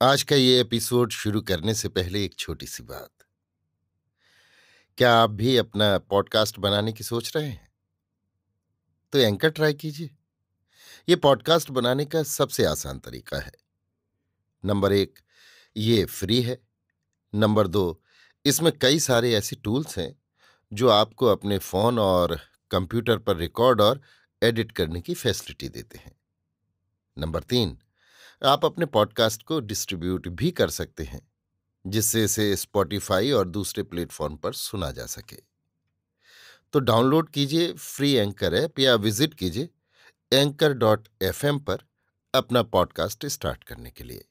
आज का ये एपिसोड शुरू करने से पहले एक छोटी सी बात। क्या आप भी अपना पॉडकास्ट बनाने की सोच रहे हैं? तो एंकर ट्राई कीजिए। ये पॉडकास्ट बनाने का सबसे आसान तरीका है। नंबर 1, ये फ्री है। नंबर 2, इसमें कई सारे ऐसे टूल्स हैं जो आपको अपने फोन और कंप्यूटर पर रिकॉर्ड और एडिट करने की फैसिलिटी देते हैं। नंबर 3, आप अपने पॉडकास्ट को डिस्ट्रीब्यूट भी कर सकते हैं, जिससे इसे स्पॉटिफाई और दूसरे प्लेटफॉर्म पर सुना जा सके। तो डाउनलोड कीजिए फ्री एंकर ऐप या विजिट कीजिए anchor.fm पर अपना पॉडकास्ट स्टार्ट करने के लिए।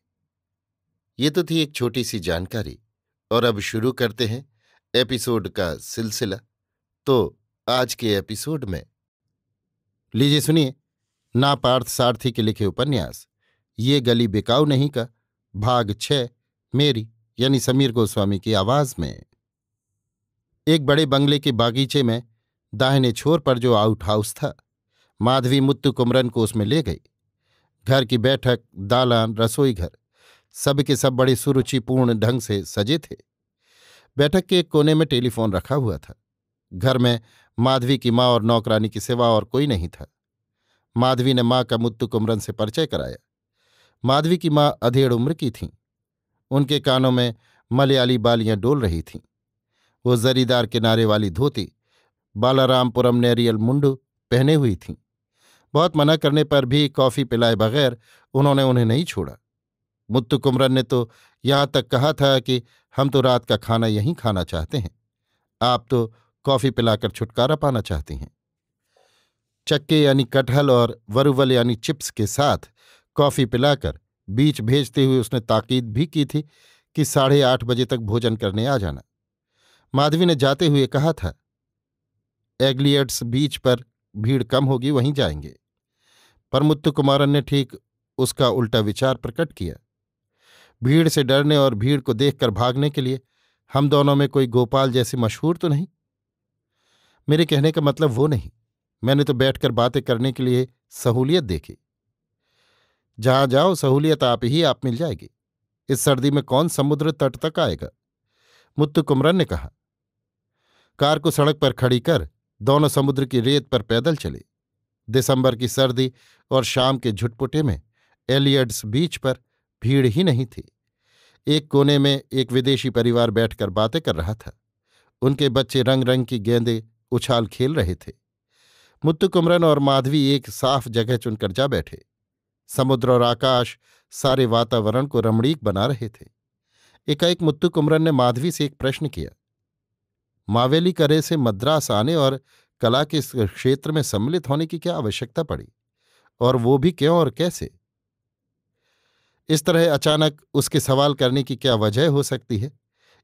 ये तो थी एक छोटी सी जानकारी, और अब शुरू करते हैं एपिसोड का सिलसिला। तो आज के एपिसोड में लीजिए सुनिए ना पार्थ सारथी के लिखे उपन्यास ये गली बिकाऊ नहीं का भाग 6, मेरी यानी समीर गोस्वामी की आवाज में। एक बड़े बंगले के बागीचे में दाहिने छोर पर जो आउट हाउस था, माधवी मुत्तु कुमरन को उसमें ले गई। घर की बैठक, दालान, रसोई घर सब के सब बड़े सुरुचिपूर्ण ढंग से सजे थे। बैठक के एक कोने में टेलीफोन रखा हुआ था। घर में माधवी की माँ और नौकरानी के सिवा और कोई नहीं था। माधवी ने माँ का मुत्तु कुमरन से परिचय कराया। माधवी की माँ अधेड़ उम्र की थीं। उनके कानों में मलयाली बालियां डोल रही थीं। वो जरीदार किनारे वाली धोती, बालारामपुरम नेरियल मुंडू पहने हुई थीं। बहुत मना करने पर भी कॉफी पिलाए बगैर उन्होंने उन्हें नहीं छोड़ा। मुत्तु कुमरन ने तो यहां तक कहा था कि हम तो रात का खाना यहीं खाना चाहते हैं, आप तो कॉफी पिलाकर छुटकारा पाना चाहती हैं। चक्के यानी कटहल और वरुवल यानी चिप्स के साथ कॉफी पिलाकर बीच भेजते हुए उसने ताकीद भी की थी कि 8:30 बजे तक भोजन करने आ जाना। माधवी ने जाते हुए कहा था, एग्लियट्स बीच पर भीड़ कम होगी, वहीं जाएंगे। पर मुत्तु कुमारन ने ठीक उसका उल्टा विचार प्रकट किया। भीड़ से डरने और भीड़ को देखकर भागने के लिए हम दोनों में कोई गोपाल जैसे मशहूर तो नहीं। मेरे कहने का मतलब वो नहीं, मैंने तो बैठकर बातें करने के लिए सहूलियत देखी। जहां जाओ सहूलियत आप मिल जाएगी। इस सर्दी में कौन समुद्र तट तक आएगा? मुत्तु कुमरन ने कहा। कार को सड़क पर खड़ी कर दोनों समुद्र की रेत पर पैदल चले। दिसंबर की सर्दी और शाम के झुटपुटे में एलियड्स बीच पर भीड़ ही नहीं थी। एक कोने में एक विदेशी परिवार बैठकर बातें कर रहा था। उनके बच्चे रंग रंग की गेंदें उछाल खेल रहे थे। मुत्तु कुमरन और माधवी एक साफ जगह चुनकर जा बैठे। समुद्र और आकाश सारे वातावरण को रमणीक बना रहे थे। एकाएक मुत्तु कुमरन ने माधवी से एक प्रश्न किया। मावेलीकरे से मद्रास आने और कला के इस क्षेत्र में सम्मिलित होने की क्या आवश्यकता पड़ी, और वो भी क्यों और कैसे? इस तरह अचानक उसके सवाल करने की क्या वजह हो सकती है,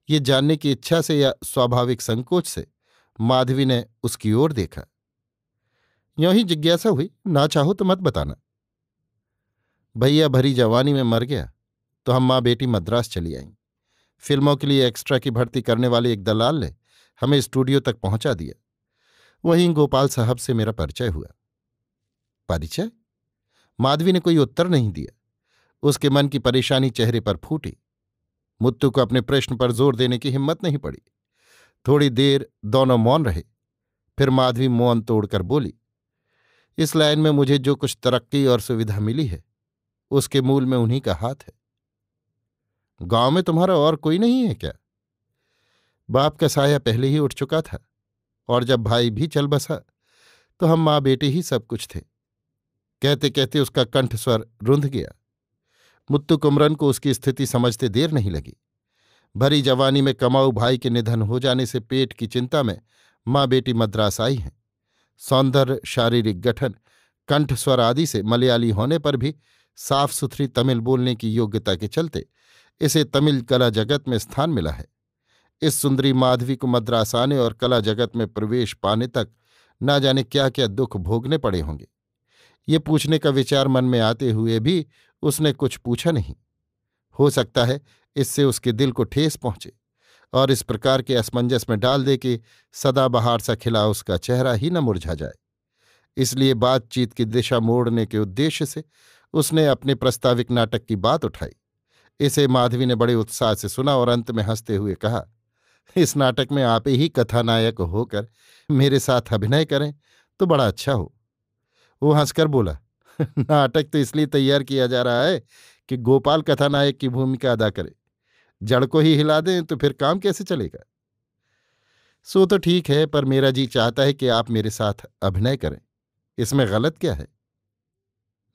ये जानने की इच्छा से या स्वाभाविक संकोच से माधवी ने उसकी ओर देखा। यों ही जिज्ञासा हुई, ना चाहो तो मत बताना। भैया भरी जवानी में मर गया तो हम माँ बेटी मद्रास चली आईं। फिल्मों के लिए एक्स्ट्रा की भर्ती करने वाले एक दलाल ने हमें स्टूडियो तक पहुंचा दिया। वहीं गोपाल साहब से मेरा परिचय हुआ। परिचय? माधवी ने कोई उत्तर नहीं दिया। उसके मन की परेशानी चेहरे पर फूटी। मुत्तु को अपने प्रश्न पर जोर देने की हिम्मत नहीं पड़ी। थोड़ी देर दोनों मौन रहे। फिर माधवी मौन तोड़कर बोली, इस लाइन में मुझे जो कुछ तरक्की और सुविधा मिली है, उसके मूल में उन्हीं का हाथ है। गांव में तुम्हारा और कोई नहीं है क्या? बाप का साया पहले ही उठ चुका था, और जब भाई भी चल बसा तो हम माँ बेटे ही सब कुछ थे। कहते कहते उसका कंठ स्वर रुंध गया। मुत्तु कुमरन को उसकी स्थिति समझते देर नहीं लगी। भरी जवानी में कमाऊ भाई के निधन हो जाने से पेट की चिंता में माँ बेटी मद्रास आई हैं। सौंदर्य, शारीरिक गठन, कंठ स्वर आदि से मलयाली होने पर भी साफ सुथरी तमिल बोलने की योग्यता के चलते इसे तमिल कला जगत में स्थान मिला है। इस सुंदरी माधवी को मद्रास आने और कला जगत में प्रवेश पाने तक ना जाने क्या क्या दुख भोगने पड़े होंगे। ये पूछने का विचार मन में आते हुए भी उसने कुछ पूछा नहीं। हो सकता है इससे उसके दिल को ठेस पहुंचे और इस प्रकार के असमंजस में डाल दे कि सदाबहार सा खिला उसका चेहरा ही न मुरझा जाए। इसलिए बातचीत की दिशा मोड़ने के उद्देश्य से उसने अपने प्रस्ताविक नाटक की बात उठाई। इसे माधवी ने बड़े उत्साह से सुना और अंत में हंसते हुए कहा, इस नाटक में आप ही कथानायक होकर मेरे साथ अभिनय करें तो बड़ा अच्छा हो। वो हंसकर बोला, नाटक तो इसलिए तैयार किया जा रहा है कि गोपाल कथानायक की भूमिका अदा करे। जड़ को ही हिला दें तो फिर काम कैसे चलेगा? सो तो ठीक है, पर मेरा जी चाहता है कि आप मेरे साथ अभिनय करें। इसमें गलत क्या है?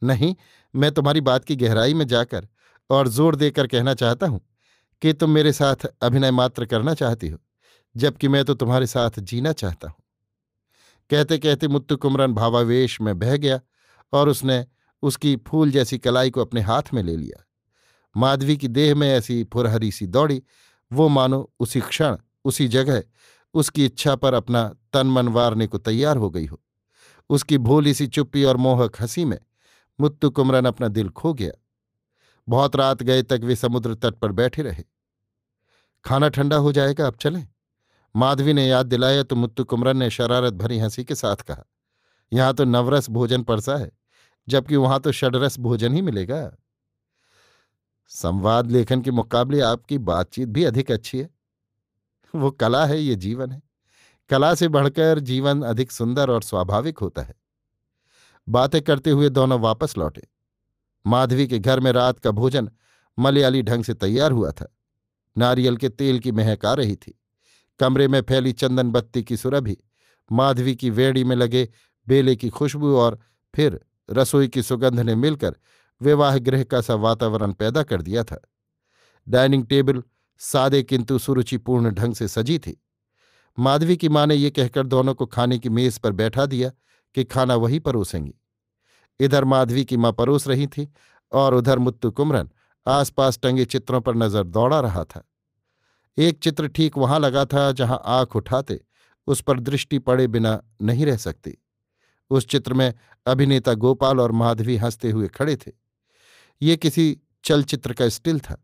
नहीं, मैं तुम्हारी बात की गहराई में जाकर और जोर देकर कहना चाहता हूं कि तुम मेरे साथ अभिनय मात्र करना चाहती हो, जबकि मैं तो तुम्हारे साथ जीना चाहता हूं। कहते कहते मुत्तु कुमरन भावावेश में बह गया और उसने उसकी फूल जैसी कलाई को अपने हाथ में ले लिया। माधवी की देह में ऐसी फुरहरी सी दौड़ी, वो मानो उसी क्षण उसी जगह उसकी इच्छा पर अपना तन मन वारने को तैयार हो गई हो। उसकी भोली सी चुप्पी और मोहक हंसी में मुत्तु कुमरन अपना दिल खो गया। बहुत रात गए तक वे समुद्र तट पर बैठे रहे। खाना ठंडा हो जाएगा, अब चलें? माधवी ने याद दिलाया तो मुत्तु कुमरन ने शरारत भरी हंसी के साथ कहा, यहां तो नवरस भोजन परसा है, जबकि वहां तो षडरस भोजन ही मिलेगा। संवाद लेखन के मुकाबले आपकी बातचीत भी अधिक अच्छी है। वो कला है, ये जीवन है। कला से बढ़कर जीवन अधिक सुंदर और स्वाभाविक होता है। बातें करते हुए दोनों वापस लौटे। माधवी के घर में रात का भोजन मलयाली ढंग से तैयार हुआ था। नारियल के तेल की महक आ रही थी। कमरे में फैली चंदन बत्ती की सुरभि, माधवी की वेड़ी में लगे बेले की खुशबू और फिर रसोई की सुगंध ने मिलकर विवाह गृह का सा वातावरण पैदा कर दिया था। डाइनिंग टेबल सादे किंतु सुरुचिपूर्ण ढंग से सजी थी। माधवी की मां ने ये कहकर दोनों को खाने की मेज पर बैठा दिया कि खाना वही परोसेंगी। इधर माधवी की मां परोस रही थी और उधर मुत्तु कुमरन आसपास टंगे चित्रों पर नजर दौड़ा रहा था। एक चित्र ठीक वहां लगा था जहां आंख उठाते उस पर दृष्टि पड़े बिना नहीं रह सकती। उस चित्र में अभिनेता गोपाल और माधवी हंसते हुए खड़े थे। ये किसी चलचित्र का स्टिल था।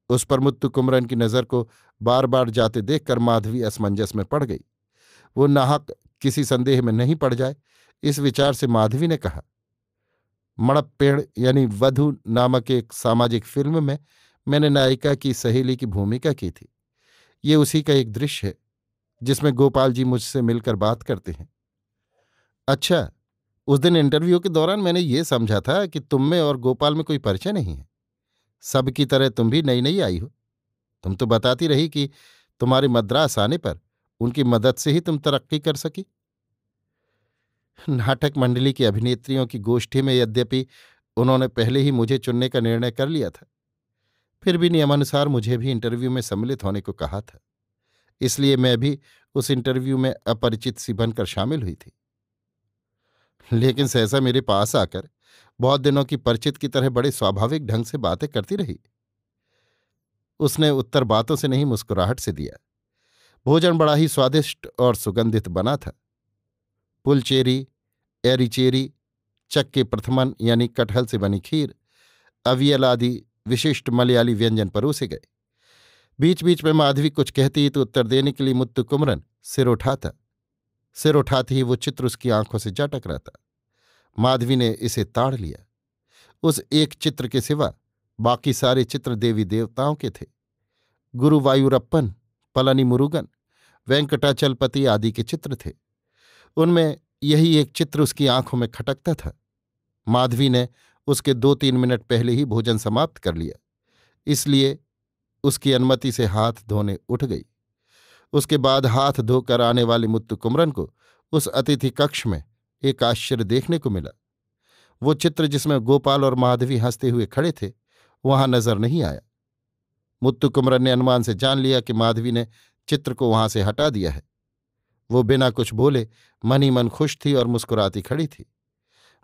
उस पर मुत्तु कुमरन की नजर को बार बार जाते देखकर माधवी असमंजस में पड़ गई। वो नाहक किसी संदेह में नहीं पड़ जाए, इस विचार से माधवी ने कहा, मणप्पेड़ यानी वधु नामक एक सामाजिक फिल्म में मैंने नायिका की सहेली की भूमिका की थी। ये उसी का एक दृश्य है जिसमें गोपाल जी मुझसे मिलकर बात करते हैं। अच्छा, उस दिन इंटरव्यू के दौरान मैंने ये समझा था कि तुम में और गोपाल में कोई परिचय नहीं है। सबकी तरह तुम भी नई नई आई हो। तुम तो बताती रही कि तुम्हारे मद्रास आने पर उनकी मदद से ही तुम तरक्की कर सकी। नाटक मंडली की अभिनेत्रियों की गोष्ठी में यद्यपि उन्होंने पहले ही मुझे चुनने का निर्णय कर लिया था, फिर भी नियमानुसार मुझे भी इंटरव्यू में सम्मिलित होने को कहा था। इसलिए मैं भी उस इंटरव्यू में अपरिचित सी बनकर शामिल हुई थी। लेकिन सहसा मेरे पास आकर बहुत दिनों की परिचित की तरह बड़े स्वाभाविक ढंग से बातें करती रही। उसने उत्तर बातों से नहीं, मुस्कुराहट से दिया। भोजन बड़ा ही स्वादिष्ट और सुगंधित बना था। पुलचेरी, एरीचेरी, चक्के प्रथमन यानी कटहल से बनी खीर, अवियल आदि विशिष्ट मलयाली व्यंजन परोसे गए। बीच बीच में माधवी कुछ कहती तो उत्तर देने के लिए मुत्तु कुमरन सिर उठाता। सिर उठाते ही वो चित्र उसकी आंखों से जा टकराता। माधवी ने इसे ताड़ लिया। उस एक चित्र के सिवा बाकी सारे चित्र देवी देवताओं के थे। गुरुवायूरप्पन, पलनी मुरुगन, वेंकटाचलपति आदि के चित्र थे। उनमें यही एक चित्र उसकी आंखों में खटकता था। माधवी ने उसके 2-3 मिनट पहले ही भोजन समाप्त कर लिया, इसलिए उसकी अनुमति से हाथ धोने उठ गई। उसके बाद हाथ धोकर आने वाले मुत्तु कुमरन को उस अतिथि कक्ष में एक आश्चर्य देखने को मिला। वो चित्र जिसमें गोपाल और माधवी हंसते हुए खड़े थे वहां नजर नहीं आया। मुत्तु कुमरन ने अनुमान से जान लिया कि माधवी ने चित्र को वहां से हटा दिया है। वो बिना कुछ बोले मन ही मन खुश थी और मुस्कुराती खड़ी थी।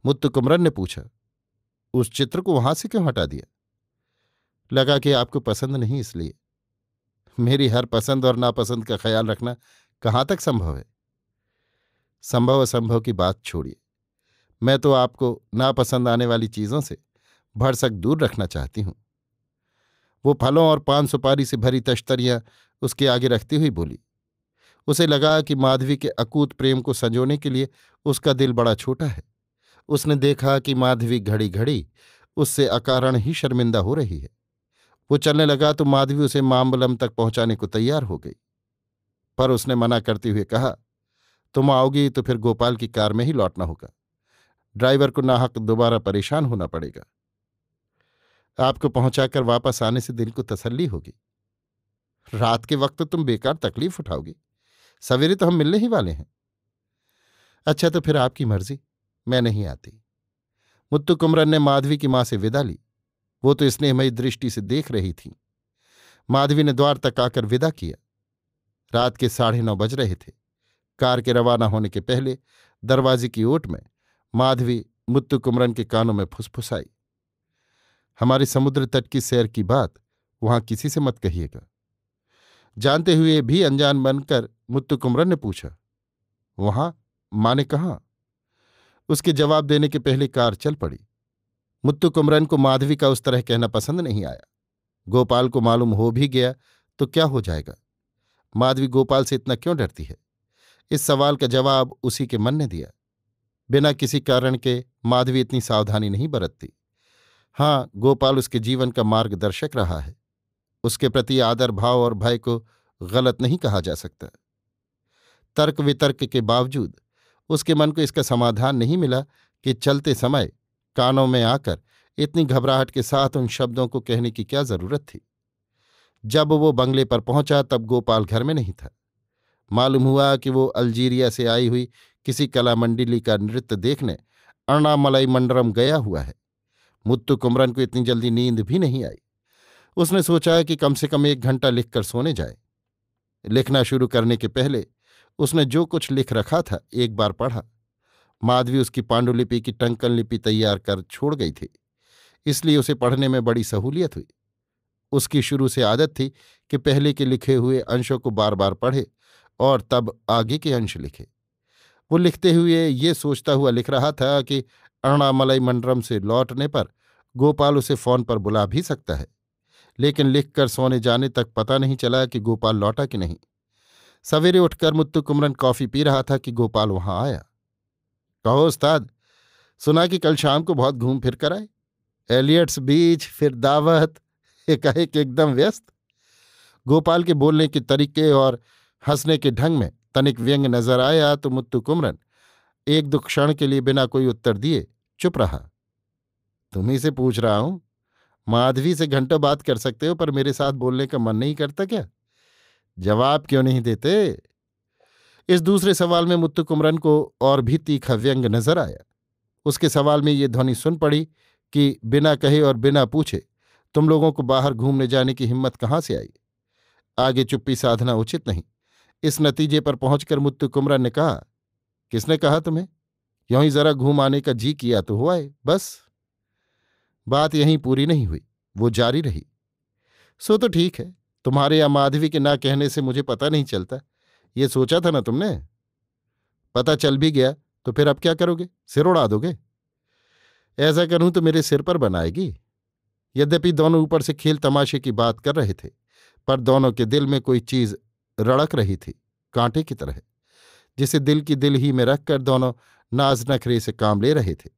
मुत्तु कुमरन ने पूछा, उस चित्र को वहां से क्यों हटा दिया? लगा कि आपको पसंद नहीं, इसलिए। मेरी हर पसंद और नापसंद का ख्याल रखना कहाँ तक संभव है? संभव असंभव की बात छोड़िए, मैं तो आपको नापसंद आने वाली चीजों से भरसक दूर रखना चाहती हूं। वो फलों और पान सुपारी से भरी तश्तरियां उसके आगे रखती हुई बोली। उसे लगा कि माधवी के अकूत प्रेम को संजोने के लिए उसका दिल बड़ा छोटा है। उसने देखा कि माधवी घड़ी घड़ी उससे अकारण ही शर्मिंदा हो रही है। वो चलने लगा तो माधवी उसे मामबलम तक पहुंचाने को तैयार हो गई, पर उसने मना करते हुए कहा, तुम आओगी तो फिर गोपाल की कार में ही लौटना होगा। ड्राइवर को नाहक दोबारा परेशान होना पड़ेगा। आपको पहुंचाकर वापस आने से दिल को तसल्ली होगी। रात के वक्त तुम बेकार तकलीफ उठाओगी, सवेरे तो हम मिलने ही वाले हैं। अच्छा तो फिर आपकी मर्जी, मैं नहीं आती। मुत्तु कुमरन ने माधवी की मां से विदा ली। वो तो स्नेहमयी दृष्टि से देख रही थी। माधवी ने द्वार तक आकर विदा किया। रात के 9:30 बज रहे थे। कार के रवाना होने के पहले दरवाजे की ओट में माधवी मुत्तु कुमरन के कानों में फुसफुसाई, हमारे समुद्र तट की सैर की बात वहां किसी से मत कहिएगा। जानते हुए भी अनजान बनकर मुत्तु कुमरन ने पूछा, वहां माने कहाँ? उसके जवाब देने के पहले कार चल पड़ी। मुत्तु कुमरन को माधवी का उस तरह कहना पसंद नहीं आया। गोपाल को मालूम हो भी गया तो क्या हो जाएगा? माधवी गोपाल से इतना क्यों डरती है? इस सवाल का जवाब उसी के मन ने दिया। बिना किसी कारण के माधवी इतनी सावधानी नहीं बरतती। हाँ, गोपाल उसके जीवन का मार्गदर्शक रहा है। उसके प्रति आदर भाव और भय को गलत नहीं कहा जा सकता। तर्क वितर्क के बावजूद उसके मन को इसका समाधान नहीं मिला कि चलते समय कानों में आकर इतनी घबराहट के साथ उन शब्दों को कहने की क्या जरूरत थी। जब वो बंगले पर पहुंचा तब गोपाल घर में नहीं था। मालूम हुआ कि वो अल्जीरिया से आई हुई किसी कला मंडली का नृत्य देखने अण्णामलई मंडरम गया हुआ है। मुत्तु कुमरन को इतनी जल्दी नींद भी नहीं आई। उसने सोचा कि कम से कम 1 घंटा लिखकर सोने जाए। लिखना शुरू करने के पहले उसने जो कुछ लिख रखा था एक बार पढ़ा। माधवी उसकी पांडुलिपि की टंकन लिपि तैयार कर छोड़ गई थी, इसलिए उसे पढ़ने में बड़ी सहूलियत हुई। उसकी शुरू से आदत थी कि पहले के लिखे हुए अंशों को बार बार पढ़े और तब आगे के अंश लिखे। वो लिखते हुए ये सोचता हुआ लिख रहा था कि अण्णामलई मंडरम से लौटने पर गोपाल उसे फोन पर बुला भी सकता है, लेकिन लिखकर सोने जाने तक पता नहीं चला कि गोपाल लौटा कि नहीं। सवेरे उठकर मुत्तु कुमरन कॉफी पी रहा था कि गोपाल वहां आया। कहो उस्ताद, सुना कि कल शाम को बहुत घूम फिर कर आए। एलियट्स बीच, फिर दावत, एकाएक एकदम व्यस्त। गोपाल के बोलने के तरीके और हंसने के ढंग में तनिक व्यंग नजर आया तो मुत्तु कुमरन 1-2 क्षण के लिए बिना कोई उत्तर दिए चुप रहा। तुम्ही से पूछ रहा हूं, माधवी से घंटों बात कर सकते हो पर मेरे साथ बोलने का मन नहीं करता क्या? जवाब क्यों नहीं देते? इस दूसरे सवाल में मुत्तु कुमरन को और भी तीखा व्यंग नजर आया। उसके सवाल में ये ध्वनि सुन पड़ी कि बिना कहे और बिना पूछे तुम लोगों को बाहर घूमने जाने की हिम्मत कहाँ से आई? आगे चुप्पी साधना उचित नहीं। इस नतीजे पर पहुंचकर मुत्तु कुमरन ने कहा, किसने कहा तुम्हें? यूं ही जरा घूम आने का जी किया तो हुआ है, बस। बात यहीं पूरी नहीं हुई, वो जारी रही। सो तो ठीक है, तुम्हारे या माधवी के ना कहने से मुझे पता नहीं चलता, ये सोचा था ना तुमने? पता चल भी गया तो फिर अब क्या करोगे? सिर उड़ा दोगे? ऐसा करूं तो मेरे सिर पर बनाएगी। यद्यपि दोनों ऊपर से खेल तमाशे की बात कर रहे थे, पर दोनों के दिल में कोई चीज रड़क रही थी, कांटे की तरह, जिसे दिल की दिल ही में रखकर दोनों नाज नखरे से काम ले रहे थे।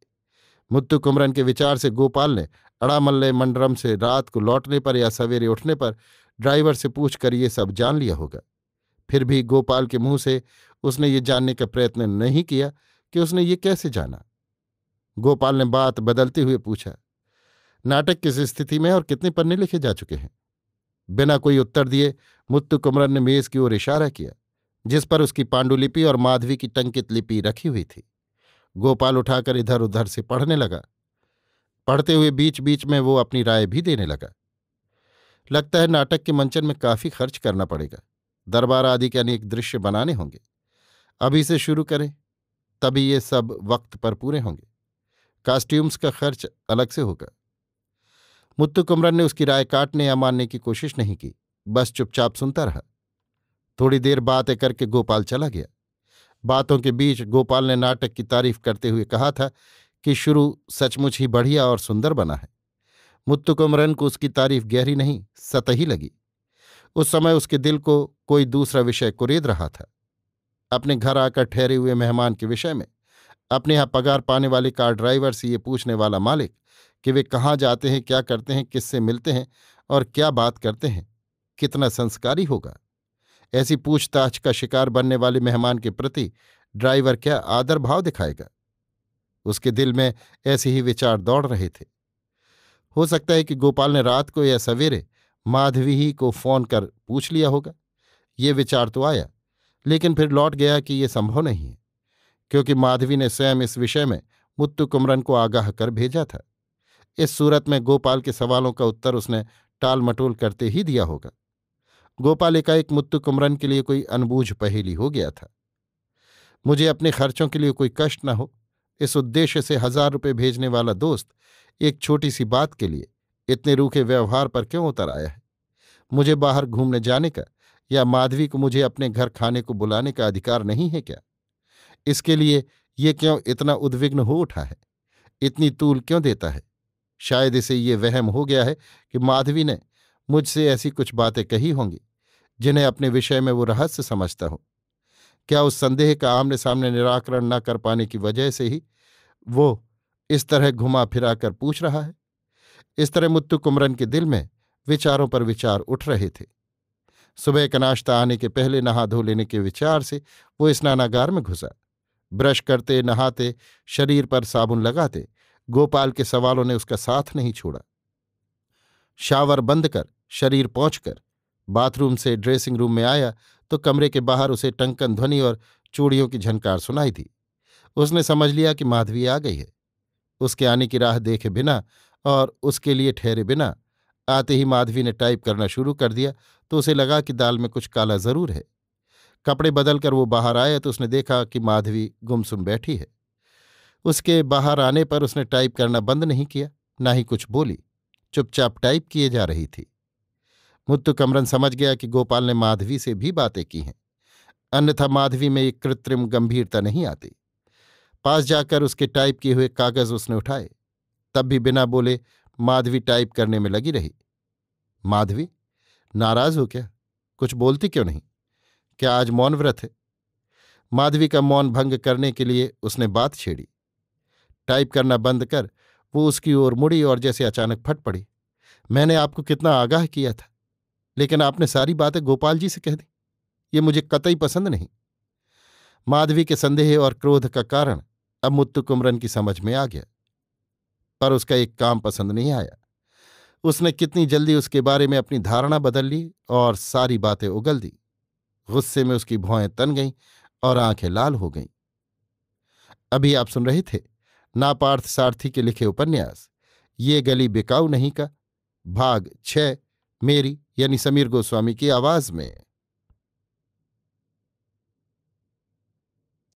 मुत्तु कुमरन के विचार से गोपाल ने अण्णामलई मंडरम से रात को लौटने पर या सवेरे उठने पर ड्राइवर से पूछकर ये सब जान लिया होगा। फिर भी गोपाल के मुंह से उसने ये जानने का प्रयत्न नहीं किया कि उसने ये कैसे जाना। गोपाल ने बात बदलते हुए पूछा, नाटक किस स्थिति में और कितने पन्ने लिखे जा चुके हैं? बिना कोई उत्तर दिए मुत्तु कुमरन ने मेज की ओर इशारा किया, जिस पर उसकी पांडुलिपि और माधवी की टंकित लिपि रखी हुई थी। गोपाल उठाकर इधर उधर से पढ़ने लगा। पढ़ते हुए बीच बीच में वो अपनी राय भी देने लगा। लगता है नाटक के मंचन में काफी खर्च करना पड़ेगा, दरबार आदि के अनेक दृश्य बनाने होंगे। अभी से शुरू करें तभी ये सब वक्त पर पूरे होंगे। कॉस्ट्यूम्स का खर्च अलग से होगा। मुत्तु कुमरन ने उसकी राय काटने या मानने की कोशिश नहीं की, बस चुपचाप सुनता रहा। थोड़ी देर बातें करके गोपाल चला गया। बातों के बीच गोपाल ने नाटक की तारीफ करते हुए कहा था कि शुरू सचमुच ही बढ़िया और सुंदर बना है। मुत्तु कुमरन को उसकी तारीफ गहरी नहीं, सतही लगी। उस समय उसके दिल को कोई दूसरा विषय कुरेद रहा था। अपने घर आकर ठहरे हुए मेहमान के विषय में, अपने यहां पगार पाने वाले कार ड्राइवर से ये पूछने वाला मालिक कि वे कहाँ जाते हैं, क्या करते हैं, किससे मिलते हैं और क्या बात करते हैं, कितना संस्कारी होगा। ऐसी पूछताछ का शिकार बनने वाले मेहमान के प्रति ड्राइवर क्या आदर भाव दिखाएगा। उसके दिल में ऐसे ही विचार दौड़ रहे थे। हो सकता है कि गोपाल ने रात को या सवेरे माधवी ही को फोन कर पूछ लिया होगा। ये विचार तो आया, लेकिन फिर लौट गया कि यह संभव नहीं है, क्योंकि माधवी ने स्वयं इस विषय में मुत्तु कुमरन को आगाह कर भेजा था। इस सूरत में गोपाल के सवालों का उत्तर उसने टाल मटोल करते ही दिया होगा। गोपाल एकाएक मुत्तु कुमरन के लिए कोई अनबूझ पहेली हो गया था। मुझे अपने खर्चों के लिए कोई कष्ट न हो, इस उद्देश्य से 1000 रुपये भेजने वाला दोस्त एक छोटी सी बात के लिए इतने रूखे व्यवहार पर क्यों उतर आया है। मुझे बाहर घूमने जाने का या माधवी को मुझे अपने घर खाने को बुलाने का अधिकार नहीं है क्या? इसके लिए ये क्यों इतना उद्विग्न हो उठा है, इतनी तूल क्यों देता है? शायद इसे ये वहम हो गया है कि माधवी ने मुझसे ऐसी कुछ बातें कही होंगी जिन्हें अपने विषय में वो रहस्य समझता हो। क्या उस संदेह का आमने सामने निराकरण न कर पाने की वजह से ही वो इस तरह घुमा फिरा कर पूछ रहा है? इस तरह मुत्तु कुमरन के दिल में विचारों पर विचार उठ रहे थे। सुबह का नाश्ता आने के पहले नहा धो लेने के विचार से वो स्नानागार में घुसा। ब्रश करते, नहाते, शरीर पर साबुन लगाते गोपाल के सवालों ने उसका साथ नहीं छोड़ा। शावर बंद कर शरीर पहुंचकर बाथरूम से ड्रेसिंग रूम में आया तो कमरे के बाहर उसे टंकन ध्वनि और चूड़ियों की झनकार सुनाई दी। उसने समझ लिया कि माधवी आ गई है। उसके आने की राह देखे बिना और उसके लिए ठहरे बिना आते ही माधवी ने टाइप करना शुरू कर दिया तो उसे लगा कि दाल में कुछ काला जरूर है। कपड़े बदलकर वो बाहर आया तो उसने देखा कि माधवी गुमसुम बैठी है। उसके बाहर आने पर उसने टाइप करना बंद नहीं किया, ना ही कुछ बोली, चुपचाप टाइप किए जा रही थी। मुत्तु कुमरन समझ गया कि गोपाल ने माधवी से भी बातें की हैं, अन्यथा माधवी में एक कृत्रिम गंभीरता नहीं आती। पास जाकर उसके टाइप किए हुए कागज उसने उठाए, तब भी बिना बोले माधवी टाइप करने में लगी रही। माधवी, नाराज हो क्या? कुछ बोलती क्यों नहीं? क्या आज मौन व्रत है? माधवी का मौन भंग करने के लिए उसने बात छेड़ी। टाइप करना बंद कर वो उसकी ओर मुड़ी और जैसे अचानक फट पड़ी। मैंने आपको कितना आगाह किया था, लेकिन आपने सारी बातें गोपाल जी से कह दी। ये मुझे कतई पसंद नहीं। माधवी के संदेह और क्रोध का कारण अब मुत्तु कुमरन की समझ में आ गया, पर उसका एक काम पसंद नहीं आया। उसने कितनी जल्दी उसके बारे में अपनी धारणा बदल ली और सारी बातें उगल दी। गुस्से में उसकी भौहें तन गईं और आंखें लाल हो गईं। अभी आप सुन रहे थे नापार्थ सारथी के लिखे उपन्यास ये गली बिकाऊ नहीं का भाग 6 मेरी यानी समीर गोस्वामी की आवाज में।